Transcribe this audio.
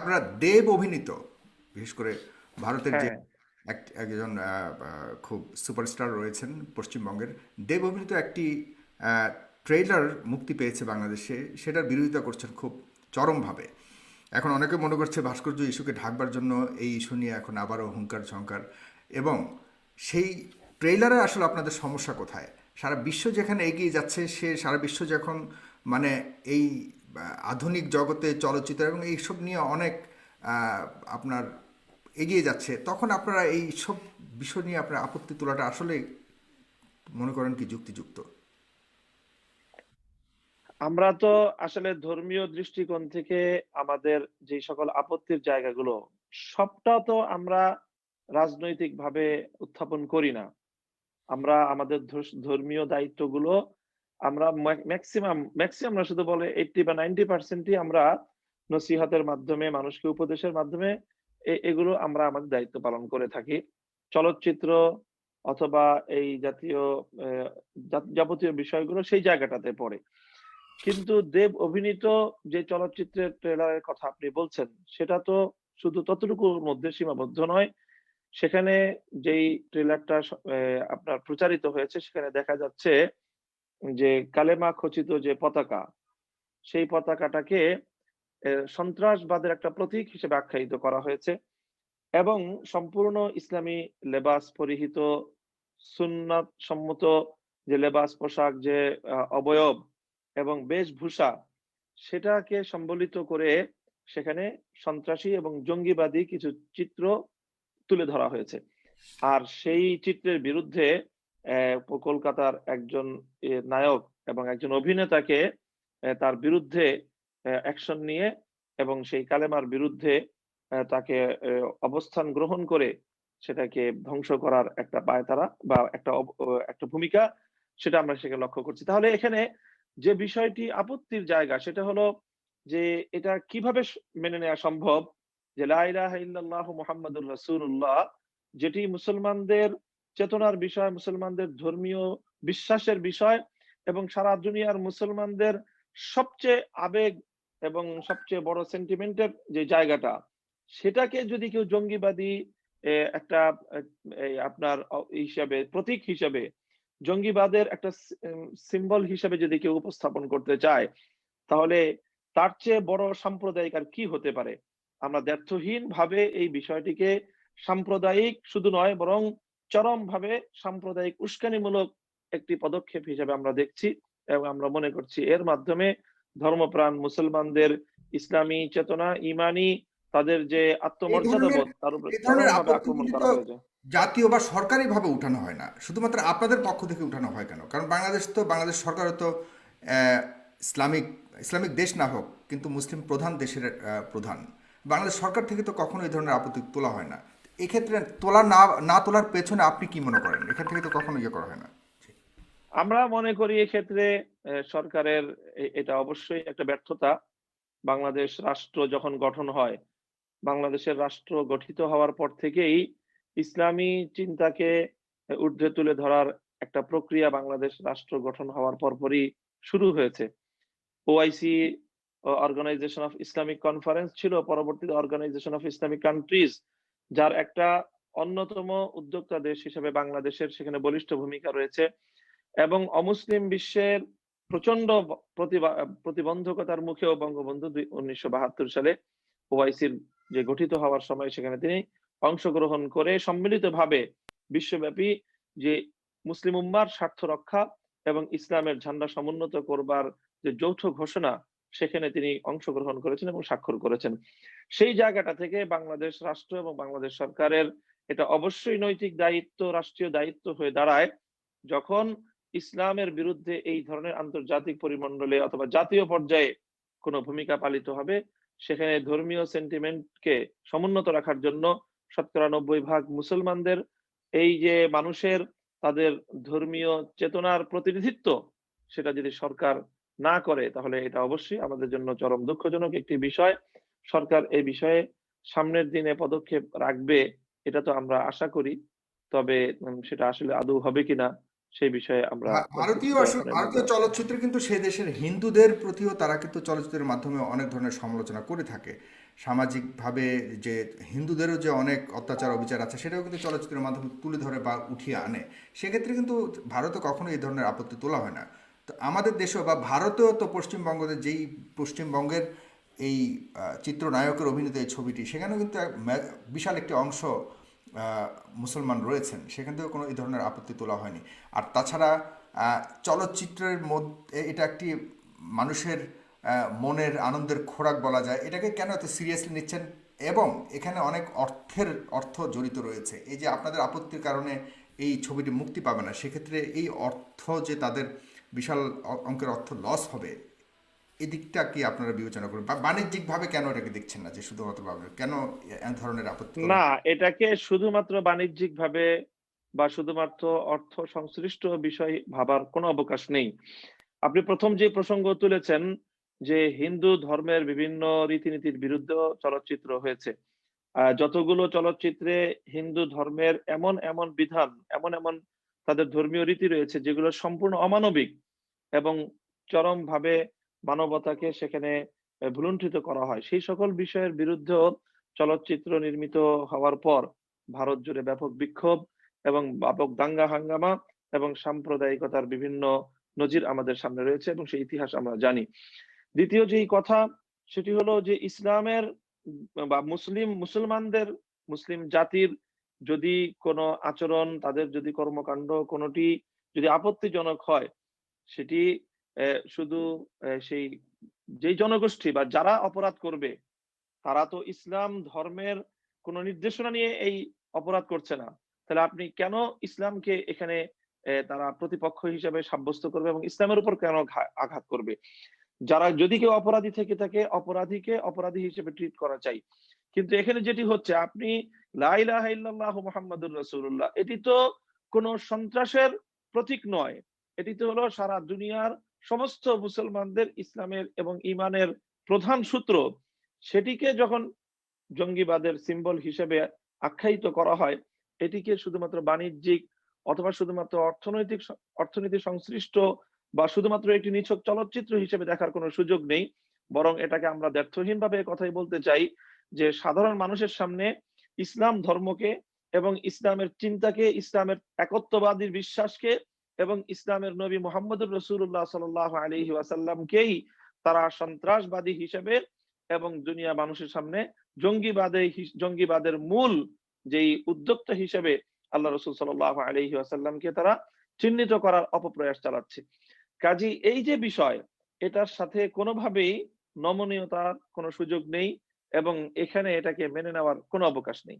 আপনারা দেব অভিনীত, বিশেষ করে ভারতের যে হ্যাঁ, একজন খুব সুপারস্টার রয়েছেন পশ্চিমবঙ্গের, দেব অভিনীত একটি ট্রেইলার মুক্তি পেয়েছে বাংলাদেশে, সেটার বিরোধিতা করছেন খুব চরমভাবে। এখন অনেকে মনে করছে ভাস্কর্য ইস্যুকে ঢাকবার জন্য এই ইস্যু নিয়ে এখন আবারও হুঙ্কার ঝঙ্কার। এবং সেই ট্রেইলারে আসলে আপনাদের সমস্যা কোথায়? সারা বিশ্ব যেখানে এগিয়ে যাচ্ছে, সে সারা বিশ্ব যখন মানে এই আধুনিক জগতে চলচ্চিত্র এবং এইসব নিয়ে অনেক আপনার এগিয়ে যাচ্ছে, তখন আপনারা এই সব বিষয় নিয়ে আপনার আপত্তি তোলাটা আসলে মনে করেন কি যুক্তিযুক্ত? আমরা তো আসলে ধর্মীয় দৃষ্টিকোণ থেকে আমাদের যে সকল আপত্তির জায়গাগুলো, সবটা তো আমরা রাজনৈতিকভাবে উত্থাপন করি না। আমরা আমাদের ধর্মীয় দায়িত্বগুলো আমরা ম্যাক্সিমাম না, শুধু বলে 80 বা 90% ই আমরা নসিহতের মাধ্যমে, মানুষকে উপদেশের মাধ্যমে এগুলো আমরা আমাদের দায়িত্ব পালন করে থাকি। চলচ্চিত্র অথবা এই জাতীয় যাবতীয় বিষয়গুলো সেই জায়গাটাতে পড়ে। কিন্তু দেব অভিনীত যে চলচ্চিত্রের ট্রেলারের কথা আপনি বলছেন, সেটা তো শুধু ততটুকুর মধ্যে সীমাবদ্ধ নয়। সেখানে যেই ট্রেলারটা আপনার প্রচারিত হয়েছে, সেখানে দেখা যাচ্ছে যে কালেমা খচিত যে পতাকা, সেই পতাকাটাকে সন্ত্রাসবাদের একটা প্রতীক হিসেবে আখ্যায়িত করা হয়েছে এবং সম্পূর্ণ ইসলামী লেবাস পরিহিত, সুন্নাত সম্মত যে লেবাস পোশাক, যে অবয়ব এবং বেশভূষা, সেটাকে সম্বলিত করে সেখানে সন্ত্রাসী এবং জঙ্গিবাদী কিছু চিত্র তুলে ধরা হয়েছে। আর সেই চিত্রের বিরুদ্ধে কলকাতার একজন নায়ক এবং একজন অভিনেতাকে তার বিরুদ্ধে অ্যাকশন নিয়ে এবং সেই কালেমার বিরুদ্ধে তাকে অবস্থান গ্রহণ করে সেটাকে ধ্বংস করার একটা পায়তারা বা একটা ভূমিকা, সেটা আমরা সেখানে লক্ষ্য করছি। তাহলে এখানে যে বিষয়টি আপত্তির জায়গা, সেটা হলো যে এটা কিভাবে মেনে নেয়া সম্ভব যে লা ইলাহা ইল্লাল্লাহু মুহাম্মাদুর রাসূলুল্লাহ, যেটি মুসলমানদের চেতনার বিষয়, মুসলমানদের ধর্মীয় বিশ্বাসের বিষয় এবং সারা দুনিয়ার মুসলমানদের সবচেয়ে আবেগ এবং সবচেয়ে বড় সেন্টিমেন্টের যে জায়গাটা, সেটাকে যদি কেউ জঙ্গিবাদী একটা এই আপনার হিসাবে, প্রতীক হিসাবে, জঙ্গিবাদের একটা সিম্বল হিসাবে যদি কেউ উপস্থাপন করতে চায়, তাহলে তার চেয়ে বড় সাম্প্রদায়িক আর কি হতে পারে? আমরা দ্ব্যর্থহীনভাবে এই বিষয়টিকে সাম্প্রদায়িক শুধু নয়, বরং চরমভাবে সাম্প্রদায়িক উস্কানিমূলক একটি পদক্ষেপ হিসেবে আমরা দেখছি এবং আমরা মনে করছি এর মাধ্যমে ধর্মপ্রাণ মুসলমানদের ইসলামী চেতনা, ইমানি, তাদের যে এই ধরনের আত্মমর্যাদাবোধ, তার উপরে এই ধরনের চরমভাবে আক্রমণ আপত্তিগুলি তো করা হয়েছে। জাতীয় বা সরকারিভাবে উঠানো হয় না, শুধুমাত্র আপনাদের পক্ষ থেকে উঠানো হয় কেন? কারণ বাংলাদেশ সরকারও তো আহ, ইসলামিক ইসলামিক দেশ না হোক, কিন্তু মুসলিম প্রধান দেশের প্রধান। বাংলাদেশ সরকার থেকে তো কখনো এই ধরনের আপত্তি তোলা হয় না। এক্ষেত্রে তোলা না না তোলার পেছনে আপনি কি মনে করেন? এখান থেকে তো কখনো ইয়ে করা হয় না। আমরা মনে করি এক্ষেত্রে সরকারের এটা অবশ্যই একটা ব্যর্থতা। বাংলাদেশ রাষ্ট্র যখন গঠন হয়, বাংলাদেশের রাষ্ট্র গঠিত হওয়ার পর থেকেই ইসলামী চিন্তাকে ঊর্ধ্বে তুলে ধরার একটা প্রক্রিয়া বাংলাদেশ রাষ্ট্র গঠন হওয়ার পরপরই শুরু হয়েছে। OIC, organization of Islamic conference ছিল, পরবর্তীতে অর্গানাইজেশন অফ ইসলামিক কান্ট্রিজ, যার একটা অন্যতম উদ্যোক্তা দেশ হিসেবে বাংলাদেশের সেখানে বলিষ্ঠ ভূমিকা রয়েছে এবং অমুসলিম বিশ্বের প্রচন্ড প্রতিবন্ধকতার মুখেও বঙ্গবন্ধু 1972 সালে ওআইসির যে গঠিত হওয়ার সময় সেখানে তিনি অংশগ্রহণ করে সম্মিলিতভাবে বিশ্বব্যাপী যে মুসলিম উম্মার স্বার্থ রক্ষা এবং ইসলামের ঝান্ডা সমুন্নত করবার যে যৌথ ঘোষণা, সেখানে তিনি অংশগ্রহণ করেছেন এবং স্বাক্ষর করেছেন। সেই জায়গাটা থেকে বাংলাদেশ রাষ্ট্র এবং বাংলাদেশ সরকারের এটা অবশ্যই নৈতিক দায়িত্ব, রাষ্ট্রীয় দায়িত্ব হয়ে দাঁড়ায়, যখন ইসলামের বিরুদ্ধে এই ধরনের আন্তর্জাতিক পরিমণ্ডলে অথবা জাতীয় পর্যায়ে কোনো ভূমিকা পালিত হবে, সেখানে ধর্মীয় সেন্টিমেন্টকে সমুন্নত রাখার জন্য ৯০% মুসলমানদের এই যে মানুষের তাদের ধর্মীয় চেতনার প্রতিনিধিত্ব, সেটা যদি সরকার না করে, তাহলে এটা অবশ্যই আমাদের জন্য চরম দুঃখজনক একটি বিষয়। সরকার এই বিষয়ে সামনের দিনে পদক্ষেপ রাখবে, এটা তো আমরা আশা করি। তবে সেটা আসলে আদৌ হবে কিনা সেই বিষয়ে আমরা ভারতীয় দৃষ্টি আকর্ষণের মধ্যে ভারতীয় আছি। চলচ্চিত্র কিন্তু সে দেশের হিন্দুদের প্রতিও তারা কিন্তু চলচ্চিত্রের মাধ্যমে অনেক ধরনের সমালোচনা করে থাকে। সামাজিকভাবে যে হিন্দুদেরও যে অনেক অত্যাচার অবিচার আছে সেটাও কিন্তু চলচ্চিত্রের মাধ্যমে তুলে ধরে বা উঠিয়ে আনে। সেক্ষেত্রে কিন্তু ভারতে কখনো এই ধরনের আপত্তি তোলা হয় না। তো আমাদের দেশেও বা ভারতেও তো পশ্চিমবঙ্গের যেই পশ্চিমবঙ্গের এই চিত্রনায়কের অভিনীত এই ছবিটি, সেখানেও কিন্তু বিশাল একটি অংশ মুসলমান রয়েছেন, সেখান থেকেও কোনো এই ধরনের আপত্তি তোলা হয়নি। আর তাছাড়া চলচ্চিত্রের মধ্যে এটা একটি মানুষের মনের আনন্দের খোরাক বলা যায়, এটাকে কেন এত সিরিয়াসলি নিচ্ছেন? এবং এখানে অনেক অর্থ জড়িত রয়েছে। এই যে আপনাদের আপত্তির কারণে এই ছবিটি মুক্তি পাবে না, সেক্ষেত্রে এই অর্থ যে তাদের বিশাল অঙ্কের অর্থ লস হবে, এদিকটা কি আপনারা বিবেচনা করবেন? বা বাণিজ্যিকভাবে কেন এটাকে দেখছেন না, যে শুধুমাত্র ভাবেন কেন এ ধরনের আপত্তি তোলা? না, এটাকে শুধুমাত্র বাণিজ্যিকভাবে বা শুধুমাত্র অর্থ সংশ্লিষ্ট বিষয় ভাবার কোনো অবকাশ নেই। আপনি প্রথম যে প্রসঙ্গ তুলেছেন যে হিন্দু ধর্মের বিভিন্ন রীতিনীতির বিরুদ্ধেও চলচ্চিত্র হয়েছে। যতগুলো চলচ্চিত্রে হিন্দু ধর্মের এমন এমন বিধান, এমন এমন তাদের ধর্মীয় রীতি রয়েছে যেগুলো সম্পূর্ণ অমানবিক এবং চরমভাবে মানবতাকে সেখানে ভুলুণ্ঠিত করা হয়। সেই সকল বিষয়ের বিরুদ্ধেও চলচ্চিত্র নির্মিত হওয়ার পর ভারত জুড়ে ব্যাপক বিক্ষোভ এবং ব্যাপক দাঙ্গা হাঙ্গামা এবং সাম্প্রদায়িকতার বিভিন্ন নজির আমাদের সামনে রয়েছে এবং সেই ইতিহাস আমরা জানি। দ্বিতীয় যেই কথা সেটি হলো যে ইসলামের বা মুসলমানদের মুসলিম জাতির যদি কোনো আচরণ, তাদের যদি কর্মকাণ্ড কোনটি যদি আপত্তিজনক হয়, সেটি শুধু সেই যেই জনগোষ্ঠী বা যারা অপরাধ করবে তারা তো ইসলাম ধর্মের কোন নির্দেশনা নিয়ে এই অপরাধ করছে না। তাহলে আপনি কেন ইসলামকে এখানে তারা প্রতিপক্ষ হিসেবে সাব্যস্ত করবে এবং ইসলামের উপর কেন আঘাত করবে? যারা যদি কেউ অপরাধী থেকে থাকে অপরাধীকে অপরাধী হিসেবে ট্রিট করা চাই। কিন্তু এখানে যেটি হচ্ছে আপনি লা ইলাহা ইল্লাল্লাহু মুহাম্মাদুর রাসূলুল্লাহ, এটি তো কোন সন্ত্রাসের প্রতীক নয়। এটি তো হলো সারা দুনিয়ার সমস্ত মুসলমানদের ইসলামের এবং ঈমানের প্রধান সূত্র। সেটিকে যখন জঙ্গিবাদের সিম্বল হিসেবে আখ্যায়িত করা হয়, এটিকে শুধুমাত্র বাণিজ্যিক অথবা শুধুমাত্র অর্থনীতি সংশ্লিষ্ট বা শুধুমাত্র একটি নিছক চলচ্চিত্র হিসেবে দেখার কোনো সুযোগ নেই। বরং এটাকে আমরা দ্ব্যর্থহীনভাবে কথাই বলতে চাই যে সাধারণ মানুষের সামনে ইসলাম ধর্মকে এবং ইসলামের চিন্তাকে, ইসলামের একত্ববাদী বিশ্বাসকে এবং ইসলামের নবী মুহাম্মদুর রাসূলুল্লাহ সাল্লাল্লাহু আলাইহি ওয়াসাল্লামকেই তারা সন্ত্রাসবাদী হিসেবে এবং দুনিয়া মানুষের সামনে জঙ্গিবাদের মূল যেই উদ্যোক্তা হিসেবে আল্লাহ রাসূল সাল্লাল্লাহু আলাইহি ওয়াসাল্লামকে তারা চিহ্নিত করার অপপ্রয়াস চালাচ্ছে। কাজেই এই যে বিষয়, এটার সাথে কোনোভাবেই নমনীয়তার কোনো সুযোগ নেই এবং এখানে এটাকে মেনে নেওয়ার কোনো অবকাশ নেই।